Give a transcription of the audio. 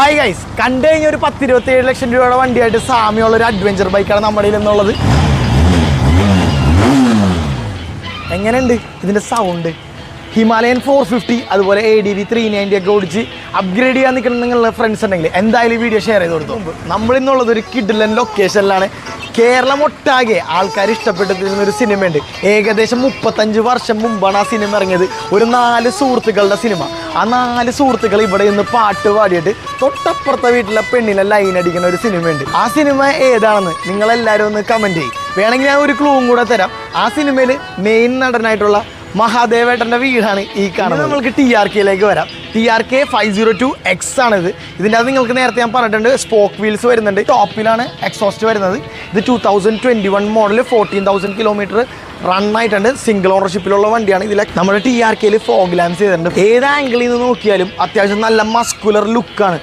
Hi guys, കണ്ടു കഴിഞ്ഞ ഒരു 10-27 ലക്ഷം രൂപയുടെ വണ്ടിയായിട്ട് സാമ്യമുള്ള ഒരു അഡ്വഞ്ചർ ബൈക്കാണ് നമ്മുടെ എന്നുള്ളത്. എങ്ങനെയുണ്ട് ഇതിൻ്റെ സൗണ്ട്? ഹിമാലയൻ 450 അതുപോലെ ADV 390 ഒക്കെ ഓടിച്ച് അപ്ഗ്രേഡ് ചെയ്യാൻ നിൽക്കുന്ന നിങ്ങളുടെ ഫ്രണ്ട്സ് ഉണ്ടെങ്കിൽ എന്തായാലും വീഡിയോ ഷെയർ ചെയ്ത് കൊടുത്തു. നമ്മളിന്നുള്ളത് ഒരു കിഡിലൻ ലൊക്കേഷനിലാണ്. കേരളം ഒട്ടാകെ ആൾക്കാർ ഇഷ്ടപ്പെട്ടിരുന്ന ഒരു സിനിമയുണ്ട്. ഏകദേശം 35 വർഷം മുമ്പാണ് ആ സിനിമ ഇറങ്ങിയത്. ഒരു 4 സുഹൃത്തുക്കളുടെ സിനിമ. ആ 4 സുഹൃത്തുക്കൾ ഇവിടെ നിന്ന് പാട്ട് പാടിയിട്ട് തൊട്ടപ്പുറത്തെ വീട്ടിലെ പെണ്ണിനെ ലൈൻ അടിക്കുന്ന ഒരു സിനിമയുണ്ട്. ആ സിനിമ ഏതാണെന്ന് നിങ്ങളെല്ലാവരും ഒന്ന് കമൻറ്റ് ചെയ്യും. വേണമെങ്കിൽ ഞാൻ ഒരു ക്ലൂവും കൂടെ തരാം. ആ സിനിമയിൽ മെയിൻ നടനായിട്ടുള്ള മഹാദേവേട്ടൻ്റെ വീടാണ് ഈ കാണുന്നത്. നമ്മൾക്ക് TRKയിലേക്ക് വരാം. TRK 502X ആണിത്. ഇതിൻ്റെ അത് നിങ്ങൾക്ക് നേരത്തെ ഞാൻ പറഞ്ഞിട്ടുണ്ട്, സ്പോക്ക് വീൽസ് വരുന്നുണ്ട്. ടോപ്പിലാണ് എക്സോസ്റ്റ് വരുന്നത്. ഇത് 2021 മോഡൽ 14,000 കിലോമീറ്റർ റൺ ആയിട്ടുണ്ട്. സിംഗിൾ ഓണർഷിപ്പിലുള്ള വണ്ടിയാണ്. ഇതിൽ നമ്മുടെ TRKയിൽ ഫോഗ് ലാംപ്സ് ചെയ്തിട്ടുണ്ട്. ഏത് ആംഗിളിൽ നിന്ന് നോക്കിയാലും അത്യാവശ്യം നല്ല മസ്കുലർ ലുക്കാണ്.